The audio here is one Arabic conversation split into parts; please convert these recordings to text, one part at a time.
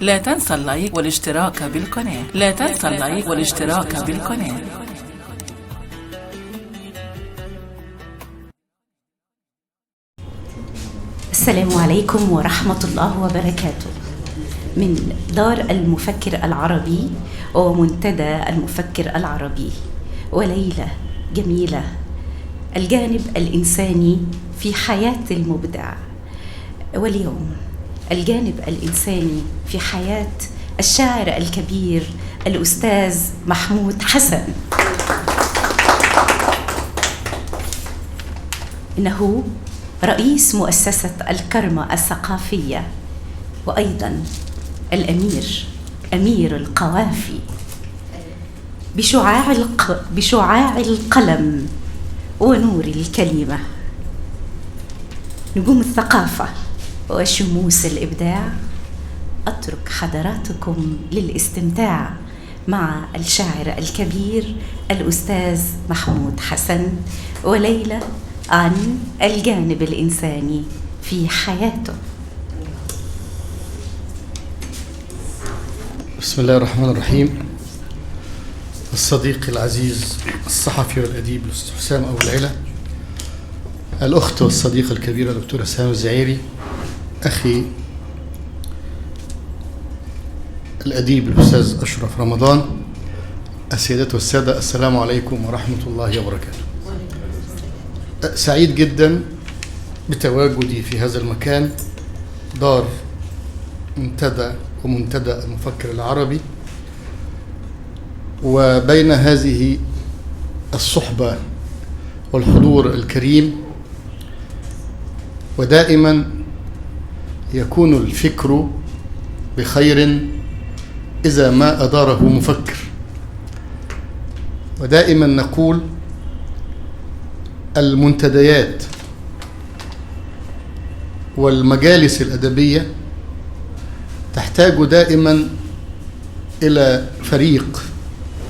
لا تنسى اللايك والاشتراك بالقناة. لا تنسى اللايك والاشتراك بالقناة. السلام عليكم ورحمة الله وبركاته. من دار المفكر العربي ومنتدى المفكر العربي، وليلة جميلة، الجانب الإنساني في حياة المبدع. واليوم الجانب الإنساني في حياة الشاعر الكبير الأستاذ محمود حسن. إنه رئيس مؤسسة الكرمة الثقافية، وأيضا أمير القوافي. بشعاع القلم ونور الكلمة، نجوم الثقافة وشموس الإبداع. أترك حضراتكم للاستمتاع مع الشاعر الكبير الأستاذ محمود حسن، وليلة عن الجانب الإنساني في حياته. بسم الله الرحمن الرحيم. الصديق العزيز الصحفي والأديب الأستاذ حسام أبو العلا، الأخت والصديقة الكبيرة دكتورة سامي الزعيري، أخي الأديب الأستاذ أشرف رمضان، السيدات والسادة، السلام عليكم ورحمة الله وبركاته. سعيد جدا بتواجدي في هذا المكان، دار منتدى المفكر العربي، وبين هذه الصحبة والحضور الكريم. ودائما يكون الفكر بخير إذا ما أداره مفكر، ودائما نقول المنتديات والمجالس الأدبية تحتاج دائما إلى فريق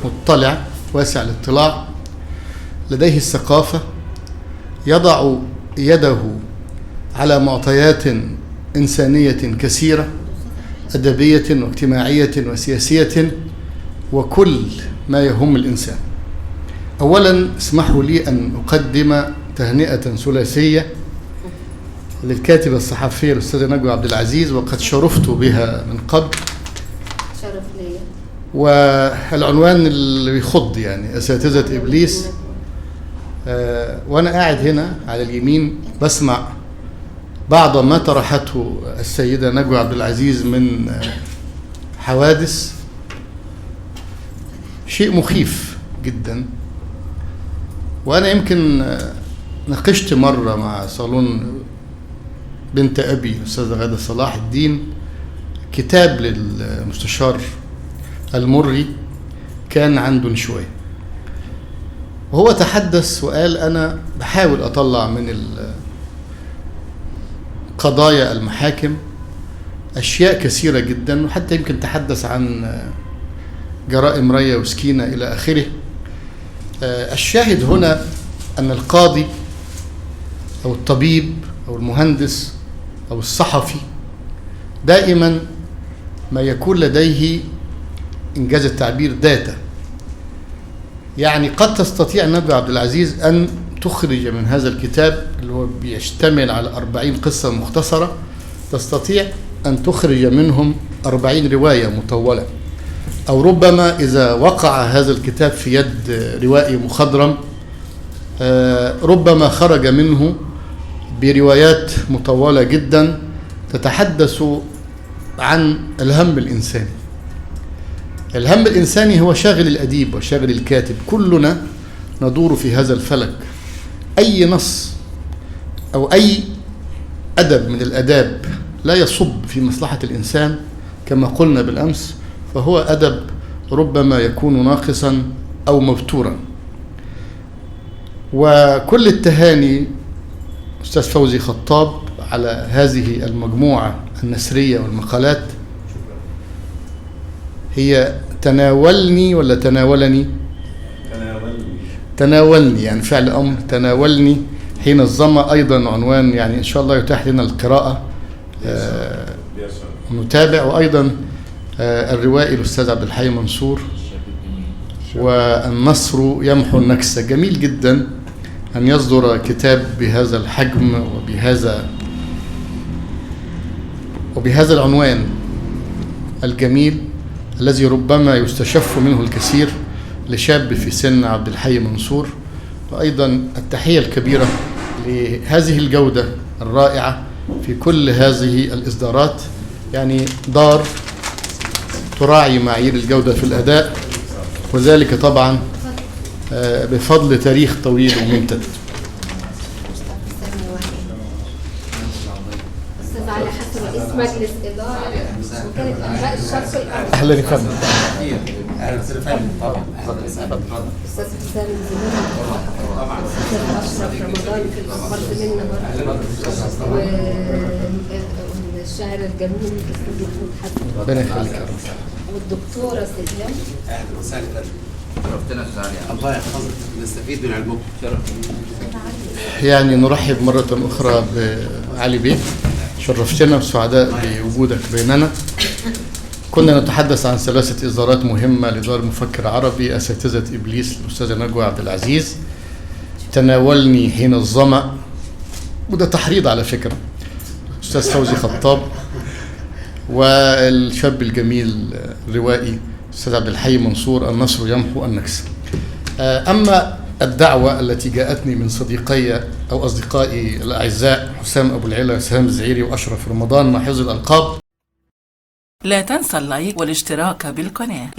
مطلع واسع الاطلاع لديه الثقافة، يضع يده على معطيات إنسانية كثيرة، أدبية واجتماعية وسياسية، وكل ما يهم الإنسان. أولا اسمحوا لي أن أقدم تهنئة ثلاثية للكاتبة الصحفية الأستاذة نجوى عبد العزيز، وقد شرفت بها من قبل. شرف لي. والعنوان اللي بيخض يعني أساتذة إبليس. وأنا قاعد هنا على اليمين بسمع بعض ما طرحته السيدة نجوى عبد العزيز من حوادث، شيء مخيف جدا. وأنا يمكن ناقشت مرة مع صالون بنت أبي الأستاذة غادة صلاح الدين كتاب للمستشار المري كان عنده شوية، وهو تحدث وقال أنا بحاول أطلع من قضايا المحاكم أشياء كثيرة جدا، وحتى يمكن تحدث عن جرائم ريا وسكينة إلى آخره. الشاهد هنا أن القاضي أو الطبيب أو المهندس أو الصحفي دائما ما يكون لديه إنجاز التعبير داتا. يعني قد تستطيع نجوى عبد العزيز أن تخرج من هذا الكتاب اللي هو بيشتمل على 40 قصة مختصرة، تستطيع أن تخرج منهم 40 رواية مطولة، أو ربما إذا وقع هذا الكتاب في يد روائي مخضرم ربما خرج منه بروايات مطولة جدا تتحدث عن الهم الإنساني. الهم الإنساني هو شاغل الأديب وشاغل الكاتب، كلنا ندور في هذا الفلك. أي نص أو أي أدب من الأداب لا يصب في مصلحة الإنسان كما قلنا بالأمس فهو أدب ربما يكون ناقصا أو مبتورا. وكل التهاني أستاذ فوزي خطاب على هذه المجموعة النثرية والمقالات. هي تناولني ولا تناولني؟ تناولني يعني فعل أمر، تناولني حين الظما، أيضا عنوان يعني إن شاء الله يتاح لنا القراءة نتابع. وأيضا الروائي الأستاذ عبد الحي منصور، والنصر يمحو النكسة. جميل جدا أن يصدر كتاب بهذا الحجم وبهذا العنوان الجميل الذي ربما يستشف منه الكثير لشاب في سن عبد الحي منصور. وأيضا التحية الكبيرة لهذه الجودة الرائعة في كل هذه الإصدارات، يعني دار تراعي معايير الجودة في الأداء، وذلك طبعا بفضل تاريخ طويل وممتد. أستاذ علي حسن رئيس مجلس إدارة وكالة أنباء الشرق الأوسط. أهلا يا فندم. أستاذ حسام الزميل طبعا. أستاذ أشرف رمضان في الأخبار زميلنا برضه، والشاعر الجميل الأستاذ محمود حسن. ربنا يخليك يا رب. والدكتورة سيدنا. اهلا وسهلا. شرفتنا يا استاذ علي. الله يحفظك، نستفيد من علمكم. يعني نرحب مرة أخرى بعلي بيه، شرفتنا وسعداء بوجودك بيننا. كنا نتحدث عن 3 إصدارات مهمة لدار مفكر عربي، أساتذة إبليس الأستاذة نجوى عبد العزيز، تناولني حين الظمأ، وده تحريض على فكرة، أستاذ فوزي خطاب، والشاب الجميل الروائي أستاذ عبد الحي منصور النصر يمحو النكسة. أما الدعوة التي جاءتني من أصدقائي الأعزاء حسام أبو العلا، سهام الزعيري، وأشرف رمضان مع حفظ الألقاب. لا تنسى اللايك والاشتراك بالقناة.